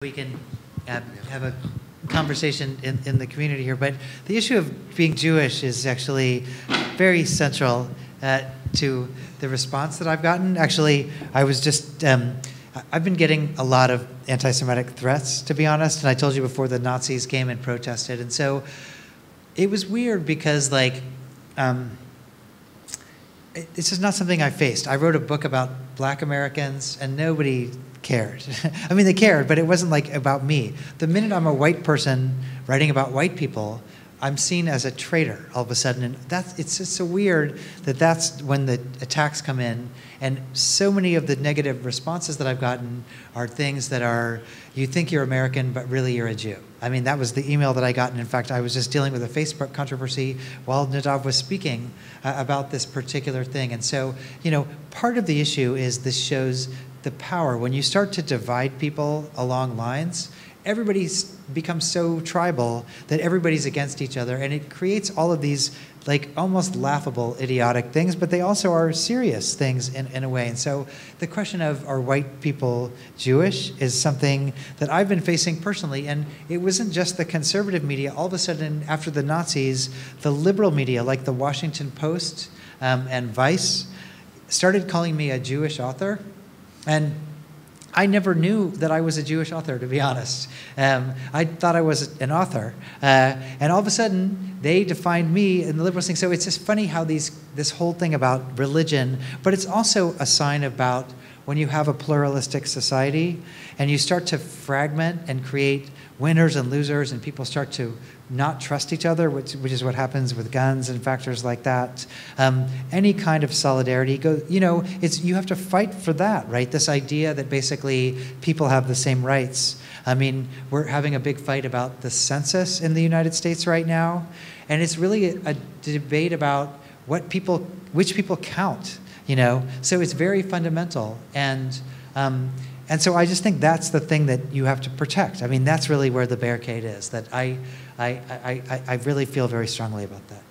We can have a conversation in the community here, but the issue of being Jewish is actually very central to the response that I've gotten. Actually, I was just, I've been getting a lot of anti-Semitic threats, to be honest, and I told you before the Nazis came and protested, and so it was weird because, like, this is not something I faced. I wrote a book about Black Americans, and nobody cared. I mean, they cared, but it wasn't like about me. The minute I'm a white person writing about white people, I'm seen as a traitor all of a sudden. And it's just so weird that that's when the attacks come in. And so many of the negative responses that I've gotten are things that are, you think you're American, but really you're a Jew. I mean, that was the email that I got. And in fact, I was just dealing with a Facebook controversy while Nadav was speaking about this particular thing. And so, you know, part of the issue is this shows the power. When you start to divide people along lines, everybody becomes so tribal that everybody's against each other, and it creates all of these like almost laughable, idiotic things, but they also are serious things in a way. And so the question of are white people Jewish is something that I've been facing personally, and it wasn't just the conservative media. All of a sudden, after the Nazis, the liberal media, like the Washington Post and Vice, started calling me a Jewish author. And I never knew that I was a Jewish author, to be honest. I thought I was an author. And all of a sudden, they defined me in the liberal thing. So it's just funny how this whole thing about religion, but it's also a sign about when you have a pluralistic society and you start to fragment and create winners and losers, and people start to not trust each other, which is what happens with guns and factors like that. Any kind of solidarity, you have to fight for that, right? This idea that basically people have the same rights. I mean, we're having a big fight about the census in the United States right now, and it's really a debate about which people count, So it's very fundamental, and so I just think that's the thing that you have to protect. I mean, that's really where the barricade is, that I really feel very strongly about that.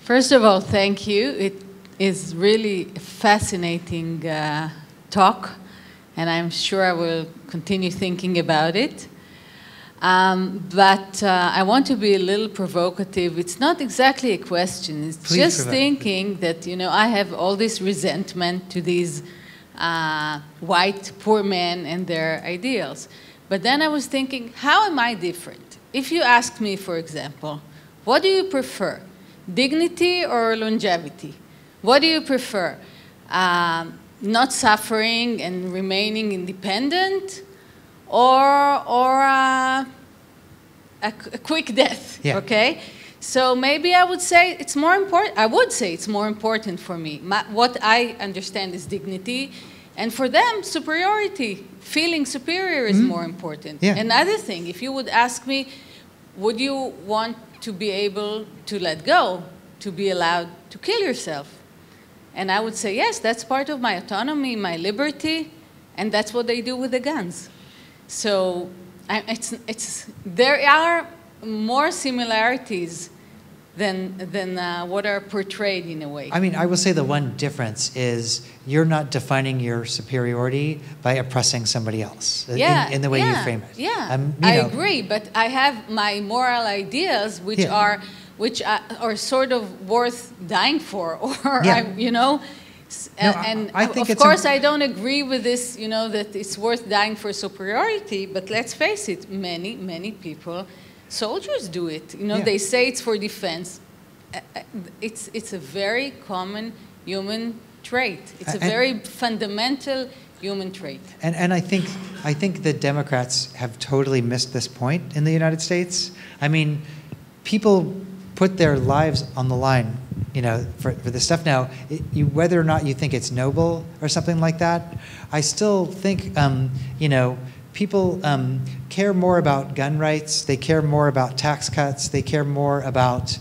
First of all, thank you. It is really a fascinating talk, and I'm sure I will continue thinking about it. But I want to be a little provocative. It's not exactly a question. It's Please just thinking that, I have all this resentment to these white poor men and their ideals. But then I was thinking, how am I different? If you ask me, for example, what do you prefer, dignity or longevity? What do you prefer, not suffering and remaining independent, or a quick death? Yeah. Okay. So maybe I would say it's more important. I would say it's more important for me. What I understand is dignity, and for them, superiority. Feeling superior is more important. Yeah. Another thing, if you would ask me, would you want to be able to let go, to be allowed to kill yourself? And I would say, yes, that's part of my autonomy, my liberty, and that's what they do with the guns. So there are more similarities than what are portrayed in a way. I mean, I will say the one difference is you're not defining your superiority by oppressing somebody else in the way you frame it. Yeah, I agree, but I have my moral ideas which are sort of worth dying for, or and I think of course I don't agree with this, that it's worth dying for superiority, but let's face it, many people, soldiers do it. They say it's for defense. It's a very common human trait. It's a very fundamental human trait. And I think the Democrats have totally missed this point in the United States. I mean, people put their lives on the line, for this stuff. Now, whether or not you think it's noble or something like that, I still think, people care more about gun rights. They care more about tax cuts. They care more about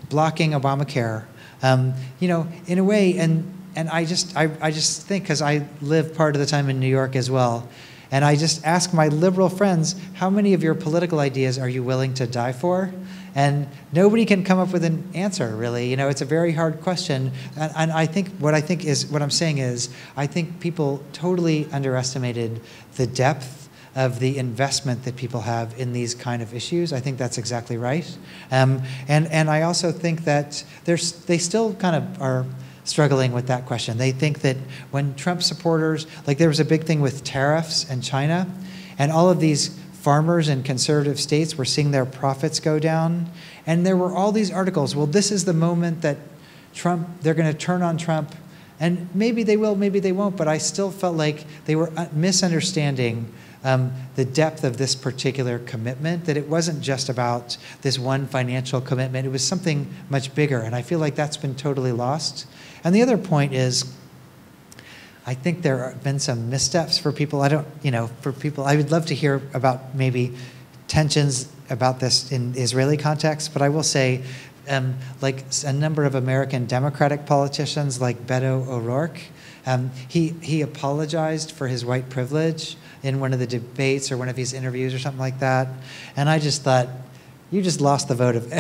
blocking Obamacare. In a way, and I just think, because I live part of the time in New York as well, and I just ask my liberal friends, how many of your political ideas are you willing to die for? And nobody can come up with an answer, really. It's a very hard question. And I think what I'm saying is, I think people totally underestimated the depth of the investment that people have in these kind of issues. I think that's exactly right. And I also think that they still kind of are struggling with that question. They think that when Trump supporters, like there was a big thing with tariffs and China, and all of these farmers in conservative states were seeing their profits go down. And there were all these articles, well, this is the moment that they're going to turn on Trump. And maybe they will, maybe they won't, but I still felt like they were misunderstanding the depth of this particular commitment, that it wasn't just about this one financial commitment. It was something much bigger, and I feel like that's been totally lost. And the other point is, I think there have been some missteps for people. I would love to hear about maybe tensions about this in Israeli context, but I will say, like a number of American Democratic politicians like Beto O'Rourke, he apologized for his white privilege in one of the debates or one of his interviews or something like that. And I just thought, you just lost the vote of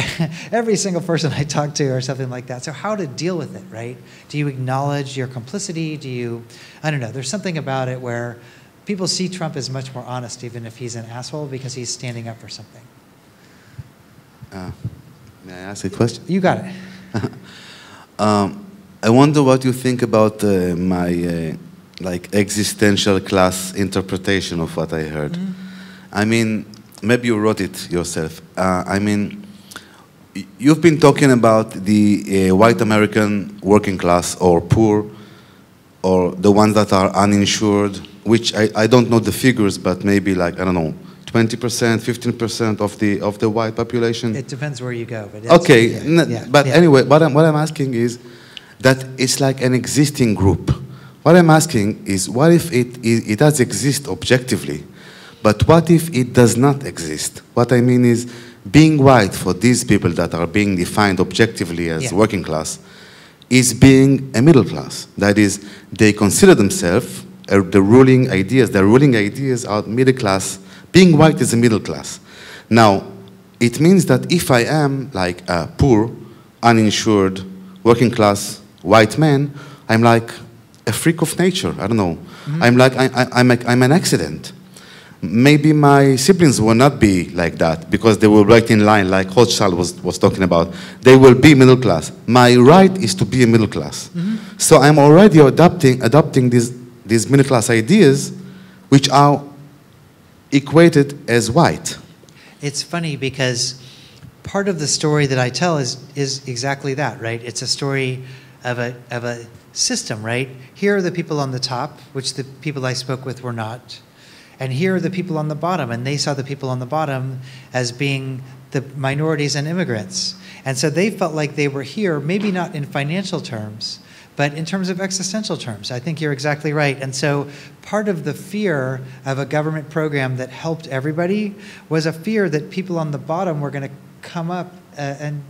every single person I talked to or something like that. So how to deal with it, right? Do you acknowledge your complicity? I don't know, there's something about it where people see Trump as much more honest even if he's an asshole because he's standing up for something. May I ask a question? You got it. I wonder what you think about my like existential class interpretation of what I heard. Mm-hmm. I mean, maybe you wrote it yourself. I mean, you've been talking about the white American working class or poor, or the ones that are uninsured, which I don't know the figures, but maybe like, I don't know, 20%, 15% of the white population. It depends where you go. But okay, anyway, what I'm asking is that it's like an existing group. What I'm asking is, what if it does exist objectively, but what if it does not exist? What I mean is, being white for these people that are being defined objectively as working class is being a middle class. That is, they consider themselves the ruling ideas are middle class. Being white is a middle class. Now, it means that if I am like a poor, uninsured, working class white man, I'm like a freak of nature. I don't know. Mm-hmm. I'm an accident. Maybe my siblings will not be like that because they will right in line, like Hochschild was talking about. They will be middle class. My right is to be a middle class. Mm-hmm. So I'm already adopting these middle class ideas, which are equated as white. It's funny because part of the story that I tell is exactly that, right? It's a story of a system, right? Here are the people on the top, which the people I spoke with were not. And here are the people on the bottom, and they saw the people on the bottom as being the minorities and immigrants. And so they felt like they were here, maybe not in financial terms, but in terms of existential terms. I think you're exactly right. And so part of the fear of a government program that helped everybody was a fear that people on the bottom were going to come up and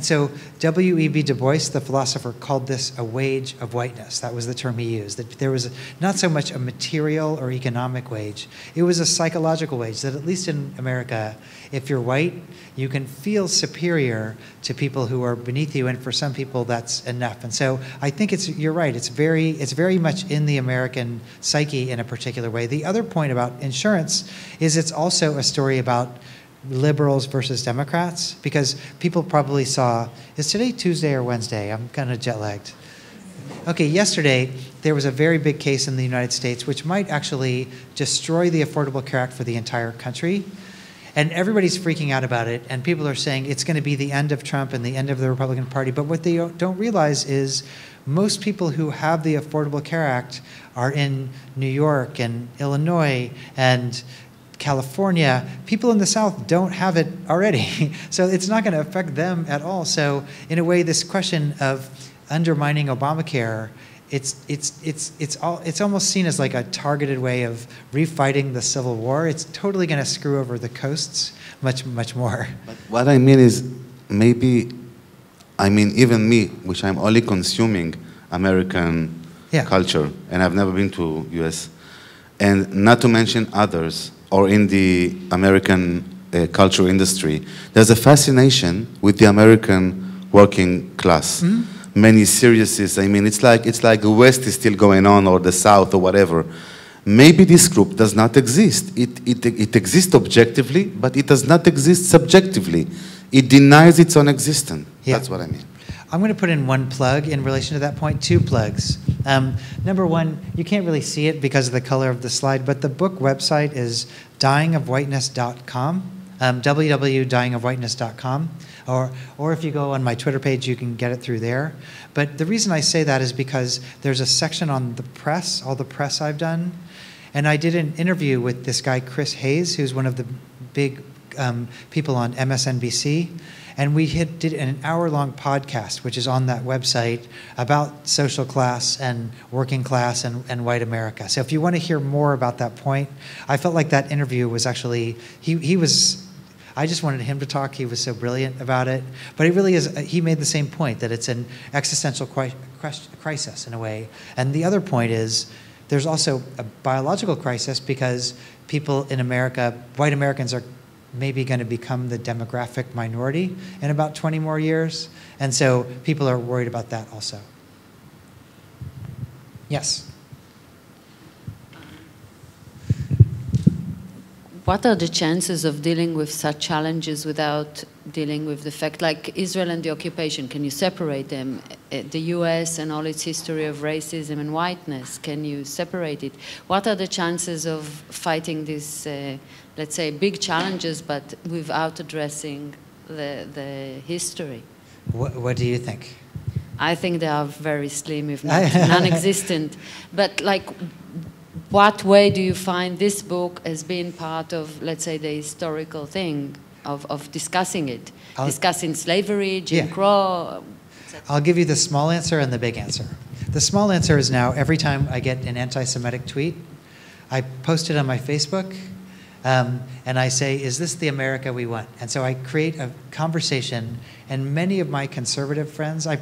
so W.E.B. Du Bois, the philosopher, called this a wage of whiteness. That was the term he used, that there was not so much a material or economic wage. It was a psychological wage, that at least in America, if you're white, you can feel superior to people who are beneath you, and for some people that's enough. And so I think you're right, it's very much in the American psyche in a particular way. The other point about insurance is it's also a story about liberals versus Democrats, because people probably saw, is today Tuesday or Wednesday? I'm kind of jet lagged. Okay, yesterday there was a very big case in the United States which might actually destroy the Affordable Care Act for the entire country. And everybody's freaking out about it, and people are saying it's going to be the end of Trump and the end of the Republican Party. But what they don't realize is most people who have the Affordable Care Act are in New York and Illinois and California. People in the South don't have it already. So it's not going to affect them at all. So in a way, this question of undermining Obamacare, it's almost seen as like a targeted way of refighting the Civil War. It's totally going to screw over the coasts much more. But what I mean is, maybe, even me, which I'm only consuming American culture, and I've never been to US, and not to mention others, or in the American culture industry, there's a fascination with the American working class. Mm-hmm. Many series, it's like the West is still going on, or the South, or whatever. maybe this group does not exist. It exists objectively, but it does not exist subjectively. It denies its own existence. Yeah. That's what I mean. I'm going to put in one plug in relation to that point, two plugs. Number one, you can't really see it because of the color of the slide, but the book website is dyingofwhiteness.com, www.dyingofwhiteness.com, or if you go on my Twitter page, you can get it through there. But the reason I say that is because there's a section on the press, all the press I've done, and I did an interview with this guy, Chris Hayes, who's one of the big people on MSNBC. And we did an hour-long podcast, which is on that website, about social class and working class and white America. So if you want to hear more about that point, I felt like that interview was actually, I just wanted him to talk. He was so brilliant about it. But it really is, he made the same point, that it's an existential crisis in a way. And the other point is, there's also a biological crisis because people in America, white Americans are maybe going to become the demographic minority in about 20 more years. And so people are worried about that also. Yes? What are the chances of dealing with such challenges without dealing with the fact, like Israel and the occupation, can you separate them? The US and all its history of racism and whiteness, can you separate it? What are the chances of fighting these, let's say, big challenges, but without addressing the history? What do you think? I think they are very slim, if not non-existent. But like, what way do you find this book as being part of, let's say, the historical thing of discussing it? Discussing slavery, Jim Crow? I'll give you the small answer and the big answer. The small answer is now, every time I get an anti-Semitic tweet, I post it on my Facebook, and I say, is this the America we want? And so I create a conversation, and many of my conservative friends, I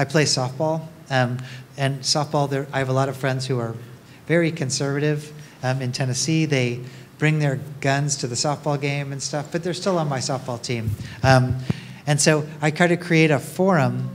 play softball, and softball, I have a lot of friends who are very conservative in Tennessee. They bring their guns to the softball game and stuff, but they're still on my softball team. And so I try to create a forum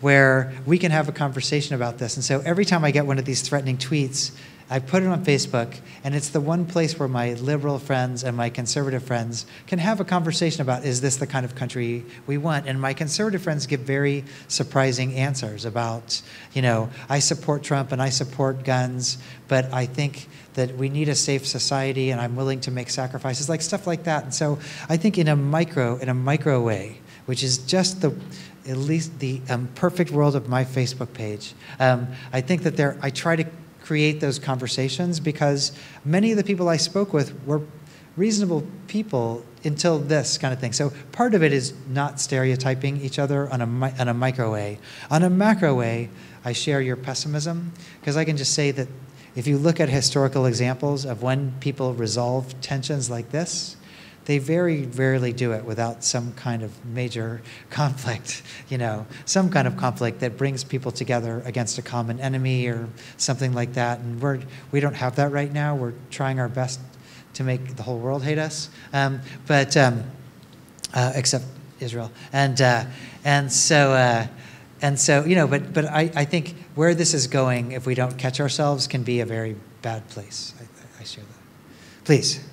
where we can have a conversation about this. And so every time I get one of these threatening tweets, I put it on Facebook, and it's the one place where my liberal friends and my conservative friends can have a conversation about, is this the kind of country we want? And my conservative friends give very surprising answers about, you know, I support Trump and I support guns, but I think that we need a safe society and I'm willing to make sacrifices, like stuff like that. And so I think in a micro way, which is just at least the perfect world of my Facebook page, I think that I try to create those conversations because many of the people I spoke with were reasonable people until this kind of thing. So part of it is not stereotyping each other on a micro way. On a macro way, I share your pessimism because I can just say that if you look at historical examples of when people resolve tensions like this, they very rarely do it without some kind of major conflict, you know, some kind of conflict that brings people together against a common enemy or something like that. And we don't have that right now. We're trying our best to make the whole world hate us, except Israel. And so you know, but I think where this is going, if we don't catch ourselves, can be a very bad place. I share that. Please.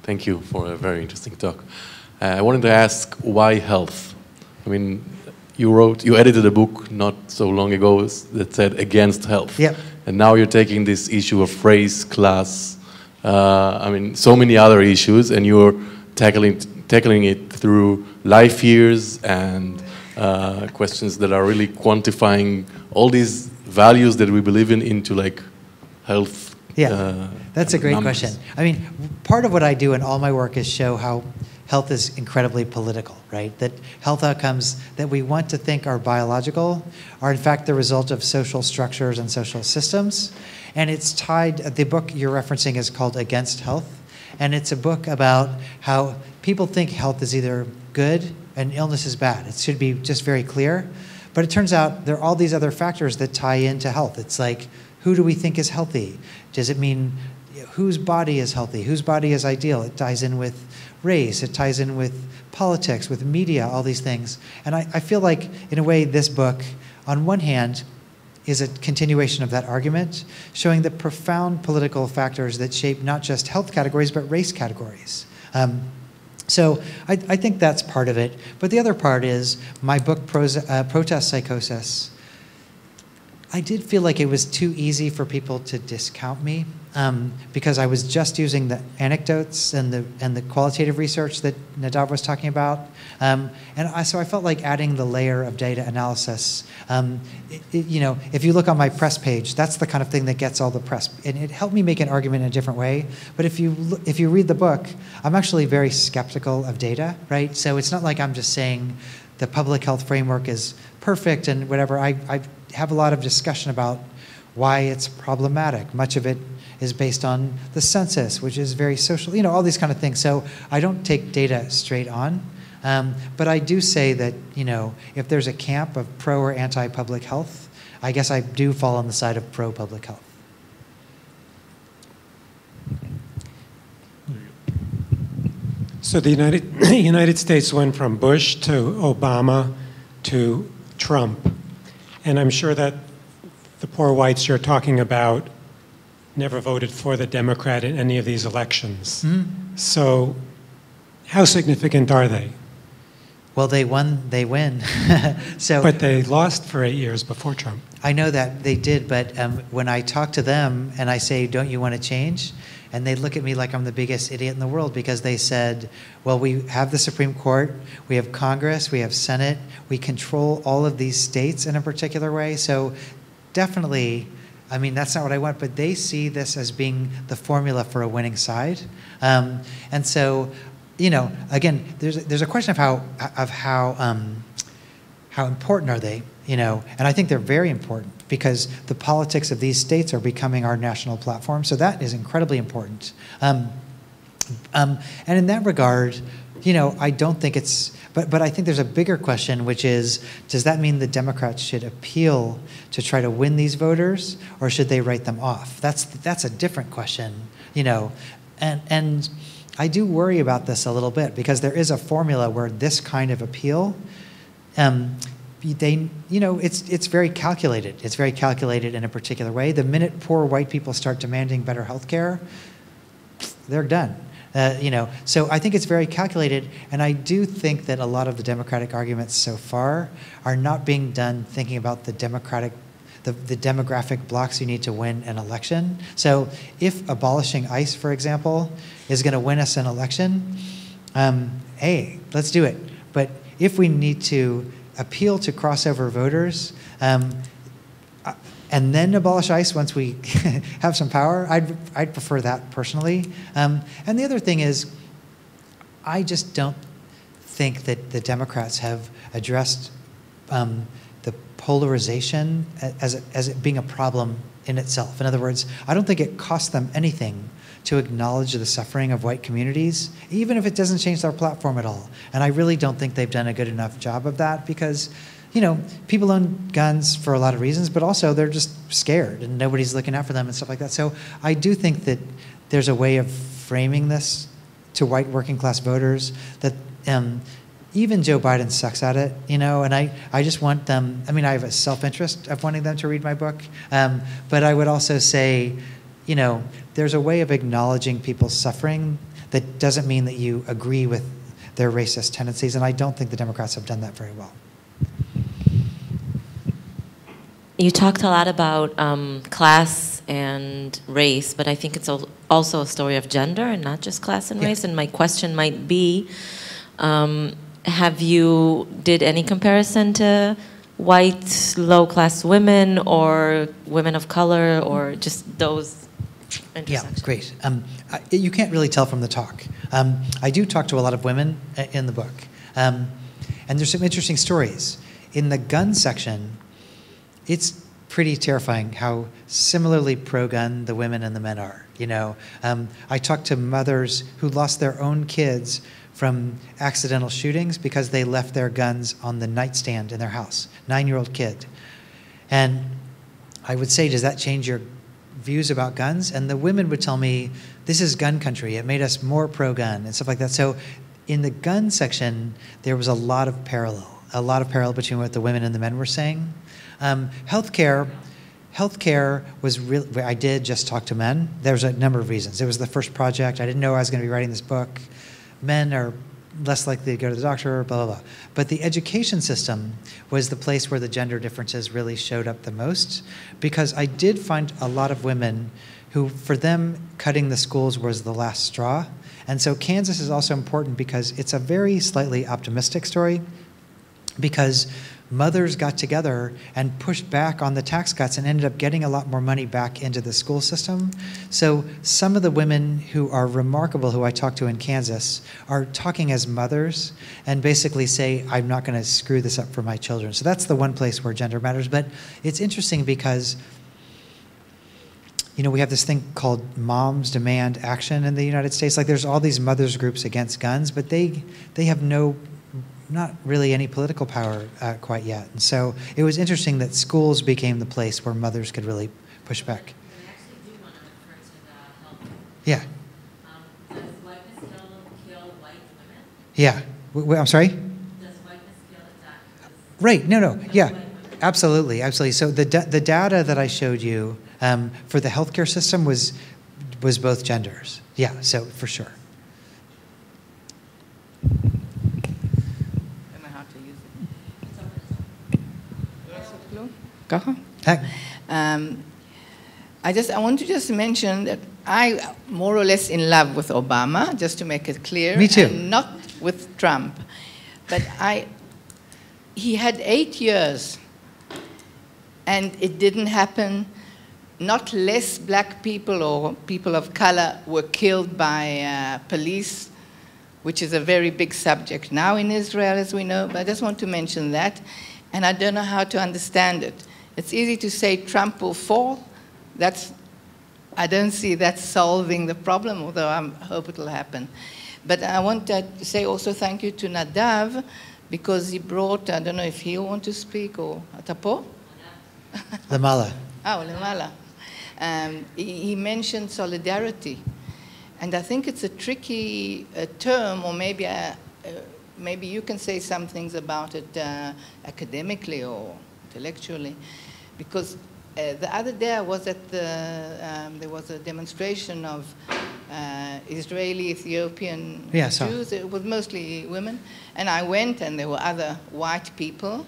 Thank you for a very interesting talk. I wanted to ask, why health? I mean, you edited a book not so long ago that said against health. Yep. And now you're taking this issue of race, class, I mean, so many other issues, and you're tackling it through life years and questions that are really quantifying all these values that we believe in into like health. Yeah, that's a great question. I mean, part of what I do in all my work is show how health is incredibly political, right? That health outcomes that we want to think are biological are in fact the result of social structures and social systems. And it's tied, the book you're referencing is called Against Health. And it's a book about how people think health is either good and illness is bad. It should be just very clear. But it turns out there are all these other factors that tie into health. It's like, who do we think is healthy? Does it mean whose body is healthy? Whose body is ideal? It ties in with race, it ties in with politics, with media, all these things. And I feel like, in a way, this book, on one hand, is a continuation of that argument, showing the profound political factors that shape not just health categories, but race categories. So I think that's part of it. But the other part is my book, Protest Psychosis. I did feel like it was too easy for people to discount me because I was just using the anecdotes and the qualitative research that Nadav was talking about. So I felt like adding the layer of data analysis. If you look on my press page, that's the kind of thing that gets all the press. And it helped me make an argument in a different way. But if you read the book, I'm actually very skeptical of data, right? So it's not like I'm just saying the public health framework is perfect and whatever. I have a lot of discussion about why it's problematic. Much of it is based on the census, which is very social, all these kind of things. So I don't take data straight on. But I do say that, if there's a camp of pro or anti-public health, I guess I do fall on the side of pro-public health. So the United States went from Bush to Obama to Trump. And I'm sure that the poor whites you're talking about never voted for the Democrat in any of these elections. Mm-hmm. So how significant are they? Well, they win. But they lost for 8 years before Trump. I know that they did, but when I talk to them and I say, don't you want to change? And they look at me like I'm the biggest idiot in the world because they said, well, we have the Supreme Court, we have Congress, we have Senate, we control all of these states in a particular way. So definitely, that's not what I want, but they see this as being the formula for a winning side. And so, again, there's a question of how important are they, and I think they're very important because the politics of these states are becoming our national platform. So that is incredibly important. And in that regard, I don't think it's, but I think there's a bigger question, which is, does that mean the Democrats should appeal to try to win these voters, or should they write them off? That's a different question, and I do worry about this a little bit because there is a formula where this kind of appeal, it's very calculated. It's very calculated in a particular way. The minute poor white people start demanding better health care, they're done. So I think it's very calculated, and I do think that a lot of the Democratic arguments so far are not being done thinking about the demographic blocks you need to win an election. So if abolishing ICE, for example, is going to win us an election, hey, let's do it. But if we need to appeal to crossover voters and then abolish ICE once we have some power, I'd prefer that personally. And the other thing is, I just don't think that the Democrats have addressed the polarization as it being a problem in itself. In other words, I don't think it costs them anything to acknowledge the suffering of white communities, even if it doesn't change their platform at all. And I really don't think they've done a good enough job of that because, people own guns for a lot of reasons, but also they're just scared and nobody's looking out for them and stuff like that. So I do think that there's a way of framing this to white working class voters that even Joe Biden sucks at it, and I just want them, I have a self-interest of wanting them to read my book, but I would also say, there's a way of acknowledging people's suffering that doesn't mean that you agree with their racist tendencies, and I don't think the Democrats have done that very well. You talked a lot about class and race, but I think it's also a story of gender and not just class and race, and my question might be, have you did any comparison to white low-class women or women of color or just those intersections? Yeah, great. You can't really tell from the talk. I do talk to a lot of women in the book. And there's some interesting stories. In the gun section, it's pretty terrifying how similarly pro-gun the women and the men are. I talked to mothers who lost their own kids from accidental shootings because they left their guns on the nightstand in their house, 9-year-old kid. And I would say, does that change your views about guns, and the women would tell me, this is gun country. It made us more pro-gun and stuff like that. So in the gun section, there was a lot of parallel between what the women and the men were saying. Healthcare was really, I did just talk to men. There was a number of reasons. It was the first project. I didn't know I was going to be writing this book. Men are less likely to go to the doctor, blah, blah, blah. But the education system was the place where the gender differences really showed up the most, because I did find a lot of women who, for them, cutting the schools was the last straw. And so Kansas is also important because it's a very slightly optimistic story, because mothers got together and pushed back on the tax cuts and ended up getting a lot more money back into the school system. So some of the women who are remarkable, who I talked to in Kansas, are talking as mothers and basically say, I'm not going to screw this up for my children. So that's the one place where gender matters. But it's interesting because, you know, we have this thing called Moms Demand Action in the United States. Like, there's all these mothers groups against guns, but they have not really any political power quite yet. And so it was interesting that schools became the place where mothers could really push back. I actually do want to refer to the health. Yeah. Does whiteness kill white women? Yeah. I'm sorry? Does whiteness kill attack? Right. No. Yeah. Absolutely. Absolutely. So the data that I showed you for the healthcare system was both genders. Yeah. So for sure. I want to just mention that I more or less in love with Obama, just to make it clear. Me too. And not with Trump. But he had 8 years, and it didn't happen. Not less black people or people of color were killed by police, which is a very big subject now in Israel, as we know. But I just want to mention that, and I don't know how to understand it. It's easy to say Trump will fall. I don't see that solving the problem, although I hope it will happen. But I want to say also thank you to Nadav, because he brought, I don't know if he'll want to speak, or Atapo? Lamala. Oh, Lamala. He mentioned solidarity. And I think it's a tricky term, or maybe you can say some things about it academically or intellectually, because the other day I was at there was a demonstration of Israeli Ethiopian Jews. It was mostly women, and I went, and there were other white people,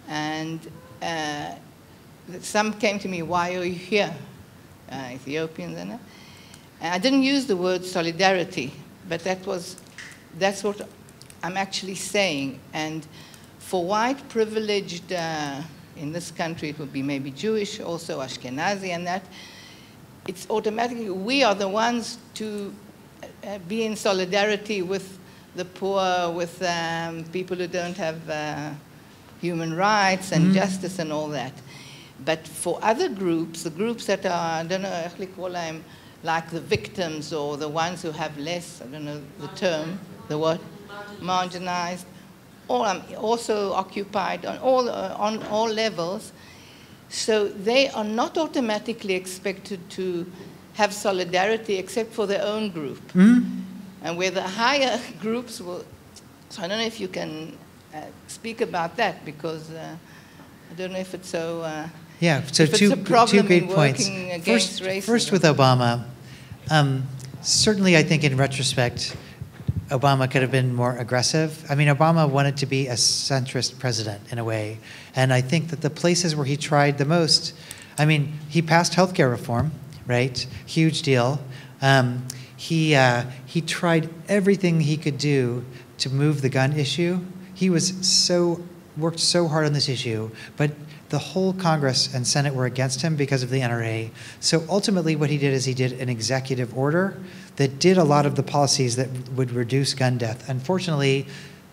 and some came to me, why are you here, Ethiopians, and I didn't use the word solidarity, but that's what I'm actually saying. And for white privileged, in this country it would be maybe Jewish, also Ashkenazi, and that, it's automatically, we are the ones to be in solidarity with the poor, with people who don't have human rights and justice and all that. But for other groups, the groups that are, I don't know, like the victims or the ones who have less, I don't know the term, the what? Marginalized, or also occupied on all levels. So they are not automatically expected to have solidarity except for their own group. And where the higher groups will, so I don't know if you can speak about that, because I don't know if it's so... Yeah, so two great points. First with Obama, certainly I think in retrospect, Obama could have been more aggressive. I mean, Obama wanted to be a centrist president in a way. And I think that the places where he tried the most, I mean, he passed healthcare reform, right? Huge deal. He tried everything he could do to move the gun issue. He worked so hard on this issue, but the whole Congress and Senate were against him because of the NRA. So ultimately what he did is he did an executive order that did a lot of the policies that would reduce gun death. Unfortunately,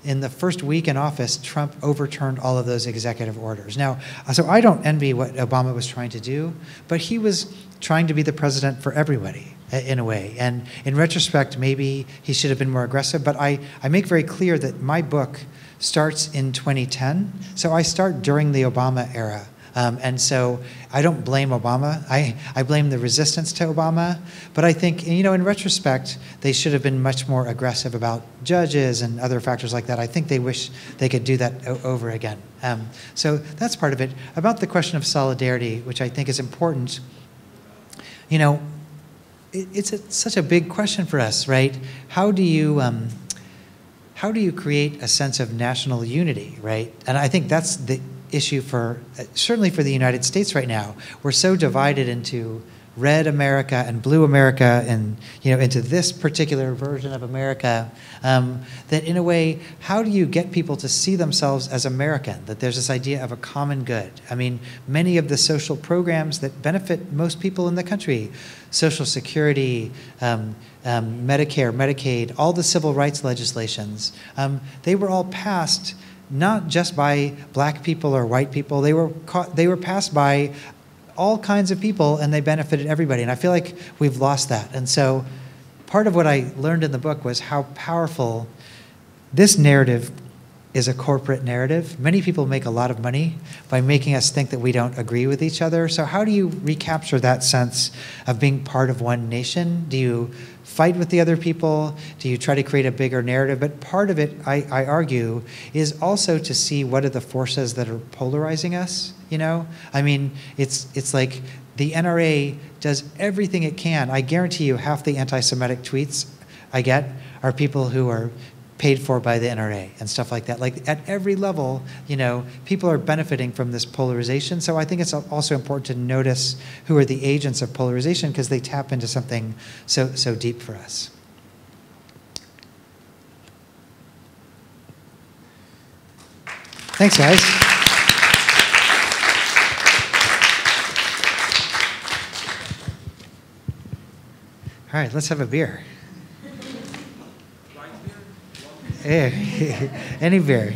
in the first week in office, Trump overturned all of those executive orders. Now, so I don't envy what Obama was trying to do, but he was trying to be the president for everybody in a way. And in retrospect, maybe he should have been more aggressive, but I make very clear that my book starts in 2010. So I start during the Obama era. And so I don't blame Obama. I blame the resistance to Obama. But I think, in retrospect, they should have been much more aggressive about judges and other factors like that. I think they wish they could do that over again. So that's part of it. About the question of solidarity, which I think is important, it's such a big question for us, right? How do you create a sense of national unity, right? And I think that's the issue certainly for the United States right now. We're so divided into red America and blue America and, into this particular version of America, that in a way, how do you get people to see themselves as American, that there's this idea of a common good? I mean, many of the social programs that benefit most people in the country, Social Security, Medicare, Medicaid, all the civil rights legislations, they were all passed not just by black people or white people. They were passed by all kinds of people, and they benefited everybody. And I feel like we've lost that. And so part of what I learned in the book was how powerful this narrative is. A corporate narrative. Many people make a lot of money by making us think that we don't agree with each other. So how do you recapture that sense of being part of one nation? Do you fight with the other people? Do you try to create a bigger narrative? But part of it, I argue, is also to see what are the forces that are polarizing us, I mean, it's like the NRA does everything it can. I guarantee you half the anti-Semitic tweets I get are people who are paid for by the NRA and stuff like that. Like at every level, people are benefiting from this polarization. So I think it's also important to notice who are the agents of polarization because they tap into something so deep for us. Thanks, guys. All right, let's have a beer. Any beer.